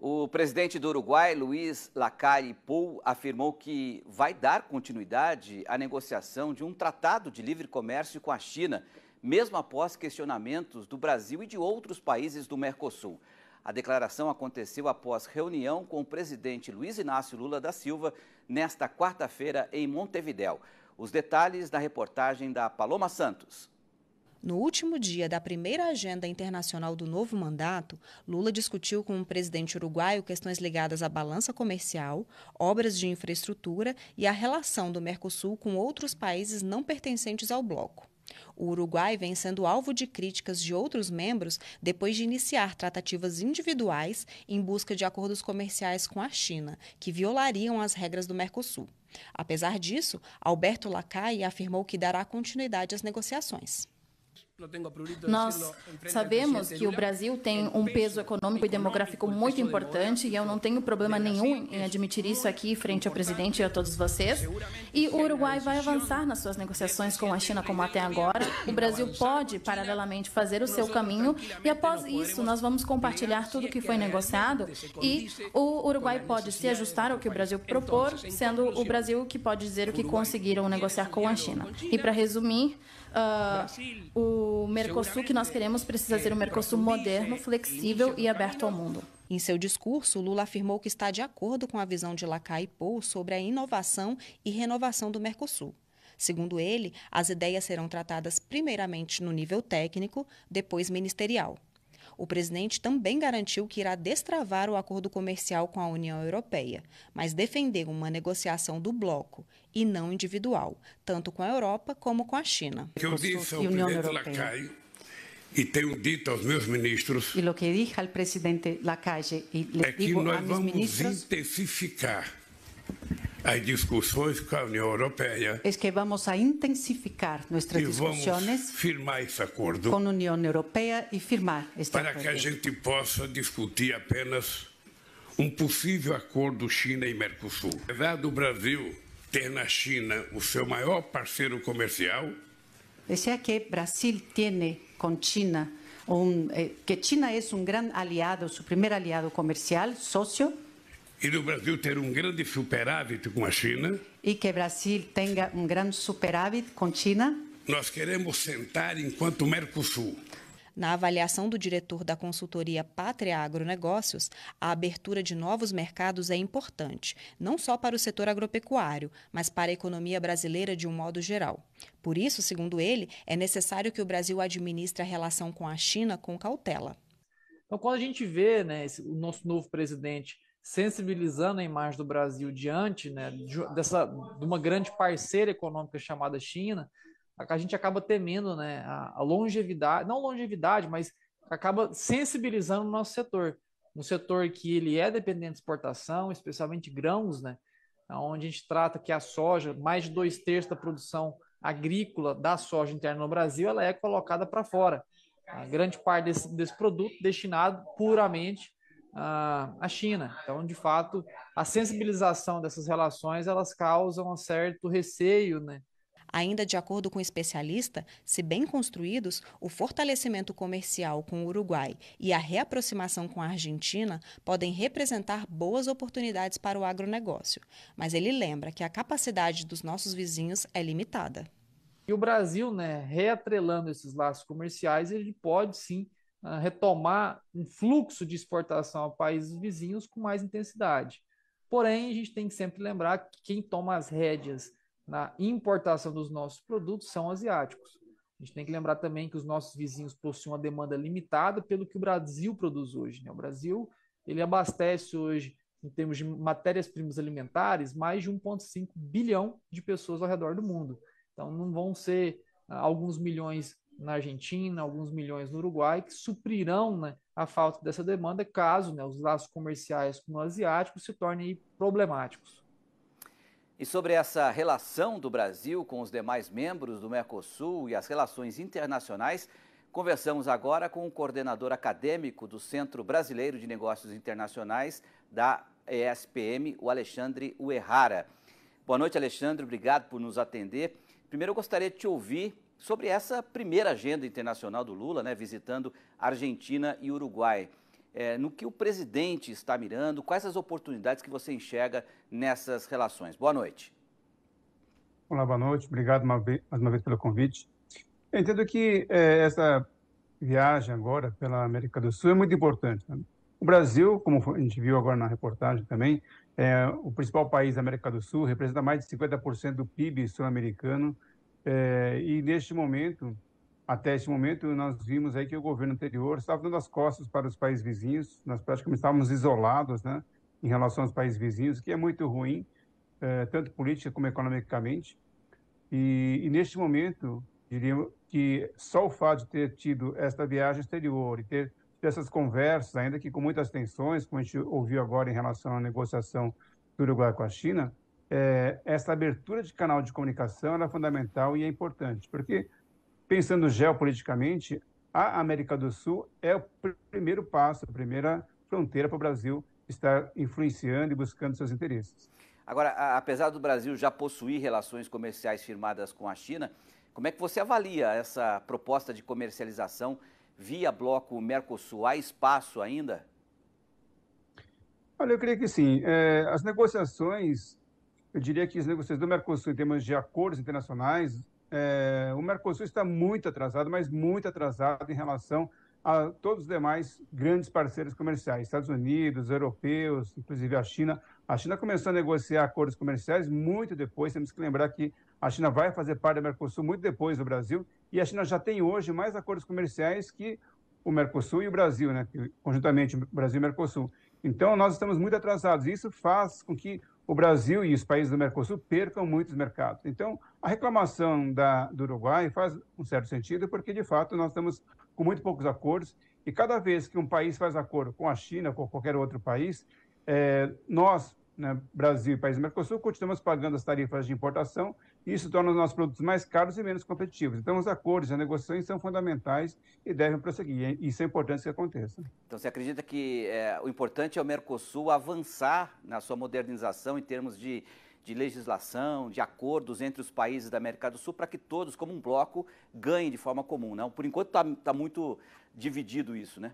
O presidente do Uruguai, Luiz Lacalle Pou, afirmou que vai dar continuidade à negociação de um tratado de livre comércio com a China, mesmo após questionamentos do Brasil e de outros países do Mercosul. A declaração aconteceu após reunião com o presidente Luiz Inácio Lula da Silva nesta quarta-feira em Montevidéu. Os detalhes na reportagem da Paloma Santos. No último dia da primeira agenda internacional do novo mandato, Lula discutiu com o presidente uruguaio questões ligadas à balança comercial, obras de infraestrutura e a relação do Mercosul com outros países não pertencentes ao bloco. O Uruguai vem sendo alvo de críticas de outros membros depois de iniciar tratativas individuais em busca de acordos comerciais com a China, que violariam as regras do Mercosul. Apesar disso, Alberto Lacalle afirmou que dará continuidade às negociações. Nós sabemos que o Brasil tem um peso econômico e demográfico muito importante e eu não tenho problema nenhum em admitir isso aqui frente ao presidente e a todos vocês. E o Uruguai vai avançar nas suas negociações com a China como até agora. O Brasil pode, paralelamente, fazer o seu caminho e após isso nós vamos compartilhar tudo o que foi negociado e o Uruguai pode se ajustar ao que o Brasil propor, sendo o Brasil que pode dizer o que conseguiram negociar com a China. E para resumir, o Mercosul que nós queremos precisa ser um Mercosul moderno, flexível e aberto ao mundo. Em seu discurso, Lula afirmou que está de acordo com a visão de Lacalle Pou sobre a inovação e renovação do Mercosul. Segundo ele, as ideias serão tratadas primeiramente no nível técnico, depois ministerial. O presidente também garantiu que irá destravar o acordo comercial com a União Europeia, mas defendeu uma negociação do bloco e não individual, tanto com a Europa como com a China. Eu disse ao presidente Lacalle e tenho dito aos meus ministros e o que dije ao presidente Lacalle e é que nós vamos intensificar as discussões com a União Europeia. É que vamos a intensificar nossas discussões firmar esse acordo com a União Europeia e firmar este para acordo. Que a gente possa discutir apenas um possível acordo China e Mercosul. Apesar do Brasil ter na China o seu maior parceiro comercial, é que Brasil tem com China que China é um grande aliado, seu primeiro aliado comercial, sócio. E do Brasil ter um grande superávit com a China. E que Brasil tenha um grande superávit com China. Nós queremos sentar enquanto Mercosul. Na avaliação do diretor da consultoria Pátria Agronegócios, a abertura de novos mercados é importante, não só para o setor agropecuário, mas para a economia brasileira de um modo geral. Por isso, segundo ele, é necessário que o Brasil administre a relação com a China com cautela. Então, quando a gente vê, o nosso novo presidente sensibilizando a imagem do Brasil diante, de uma grande parceira econômica chamada China, a gente acaba temendo, a longevidade, não longevidade, mas acaba sensibilizando o nosso setor. Um setor que ele é dependente de exportação, especialmente grãos, onde a gente trata que a soja, mais de 2/3 da produção agrícola da soja interna no Brasil, ela é colocada para fora. A grande parte desse produto destinado puramente à China. Então, de fato, a sensibilização dessas relações, elas causam um certo receio, Ainda de acordo com o especialista, se bem construídos, o fortalecimento comercial com o Uruguai e a reaproximação com a Argentina podem representar boas oportunidades para o agronegócio. Mas ele lembra que a capacidade dos nossos vizinhos é limitada. E o Brasil, reatrelando esses laços comerciais, ele pode sim retomar um fluxo de exportação a países vizinhos com mais intensidade. Porém, a gente tem que sempre lembrar que quem toma as rédeas na importação dos nossos produtos são asiáticos. A gente tem que lembrar também que os nossos vizinhos possuem uma demanda limitada pelo que o Brasil produz hoje. O Brasil ele abastece hoje, em termos de matérias-primas alimentares, mais de 1,5 bilhão de pessoas ao redor do mundo. Então, não vão ser alguns milhões na Argentina, alguns milhões no Uruguai, que suprirão a falta dessa demanda caso os laços comerciais com o asiático se tornem problemáticos. E sobre essa relação do Brasil com os demais membros do Mercosul e as relações internacionais, conversamos agora com o coordenador acadêmico do Centro Brasileiro de Negócios Internacionais, da ESPM, o Alexandre Uehara. Boa noite, Alexandre, obrigado por nos atender. Primeiro, eu gostaria de te ouvir sobre essa primeira agenda internacional do Lula, visitando Argentina e Uruguai. no que o presidente está mirando, quais as oportunidades que você enxerga nessas relações. Boa noite. Olá, boa noite. Obrigado mais uma vez pelo convite. Eu entendo que essa viagem agora pela América do Sul é muito importante, né? O Brasil, como a gente viu agora na reportagem também, é o principal país da América do Sul, representa mais de 50% do PIB sul-americano, e neste momento, até este momento, nós vimos aí que o governo anterior estava dando as costas para os países vizinhos, nós praticamente estávamos isolados, né, em relação aos países vizinhos, que é muito ruim, tanto política como economicamente, e neste momento, diria que só o fato de ter tido esta viagem exterior e ter essas conversas, ainda que com muitas tensões, como a gente ouviu agora em relação à negociação do Uruguai com a China, essa abertura de canal de comunicação é fundamental e é importante, porque, pensando geopoliticamente, a América do Sul é o primeiro passo, a primeira fronteira para o Brasil estar influenciando e buscando seus interesses. Agora, apesar do Brasil já possuir relações comerciais firmadas com a China, como é que você avalia essa proposta de comercialização via bloco Mercosul? Há espaço ainda? Olha, eu creio que sim. As negociações, eu diria que as negociações do Mercosul em termos de acordos internacionais, o Mercosul está muito atrasado, mas muito atrasado em relação a todos os demais grandes parceiros comerciais, Estados Unidos, europeus, inclusive a China. A China começou a negociar acordos comerciais muito depois, temos que lembrar que a China vai fazer parte do Mercosul muito depois do Brasil, e a China já tem hoje mais acordos comerciais que o Mercosul e o Brasil, né? Conjuntamente, o Brasil e o Mercosul. Então, nós estamos muito atrasados, e isso faz com que o Brasil e os países do Mercosul percam muitos mercados. Então, a reclamação do Uruguai faz um certo sentido, porque, de fato, nós estamos com muito poucos acordos, e cada vez que um país faz acordo com a China, com qualquer outro país, nós, né, Brasil e países do Mercosul, continuamos pagando as tarifas de importação, e isso torna os nossos produtos mais caros e menos competitivos. Então, os acordos e as negociações são fundamentais e devem prosseguir. E isso é importante que aconteça. Então, você acredita que o importante é o Mercosul avançar na sua modernização em termos de legislação, de acordos entre os países da América do Sul, para que todos, como um bloco, ganhem de forma comum, não? Por enquanto está muito dividido isso, né?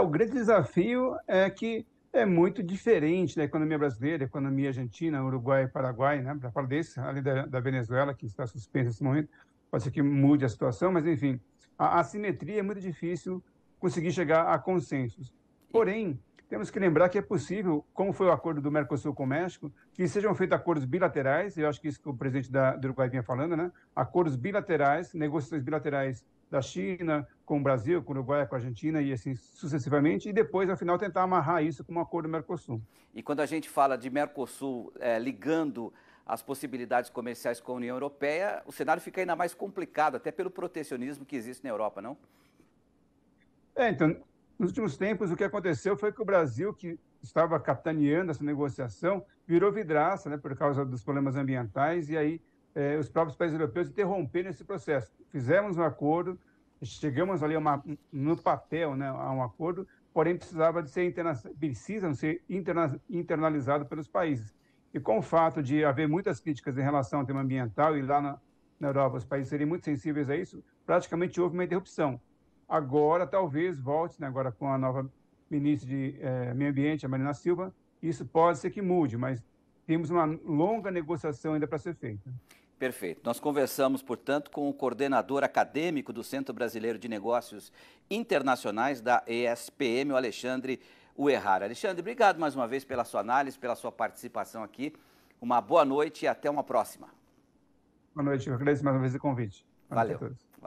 O grande desafio é que é muito diferente da economia brasileira, economia argentina, Uruguai e Paraguai, né? Para falar desse, além da Venezuela, que está suspensa nesse momento, pode ser que mude a situação, mas, enfim, a assimetria é muito difícil conseguir chegar a consensos. Porém, temos que lembrar que é possível, como foi o acordo do Mercosul com o México, que sejam feitos acordos bilaterais, eu acho que isso que o presidente do Uruguai vinha falando, né? Acordos bilaterais, negociações bilaterais da China com o Brasil, com o Uruguai, com a Argentina e assim sucessivamente, e depois, afinal, tentar amarrar isso com um acordo do Mercosul. E quando a gente fala de Mercosul ligando as possibilidades comerciais com a União Europeia, o cenário fica ainda mais complicado, até pelo protecionismo que existe na Europa, não? Então, nos últimos tempos, o que aconteceu foi que o Brasil, que estava capitaneando essa negociação, virou vidraça, né, por causa dos problemas ambientais, e aí os próprios países europeus interromperam esse processo. Fizemos um acordo, chegamos ali no papel, né, a um acordo, porém precisam ser internalizados pelos países. E com o fato de haver muitas críticas em relação ao tema ambiental, e lá na Europa os países serem muito sensíveis a isso, praticamente houve uma interrupção. Agora, talvez, volte, né, agora com a nova ministra de Meio Ambiente, a Marina Silva, isso pode ser que mude, mas temos uma longa negociação ainda para ser feita. Perfeito. Nós conversamos, portanto, com o coordenador acadêmico do Centro Brasileiro de Negócios Internacionais, da ESPM, o Alexandre Uehara. Alexandre, obrigado mais uma vez pela sua análise, pela sua participação aqui. Uma boa noite e até uma próxima. Boa noite, eu agradeço mais uma vez o convite. Valeu.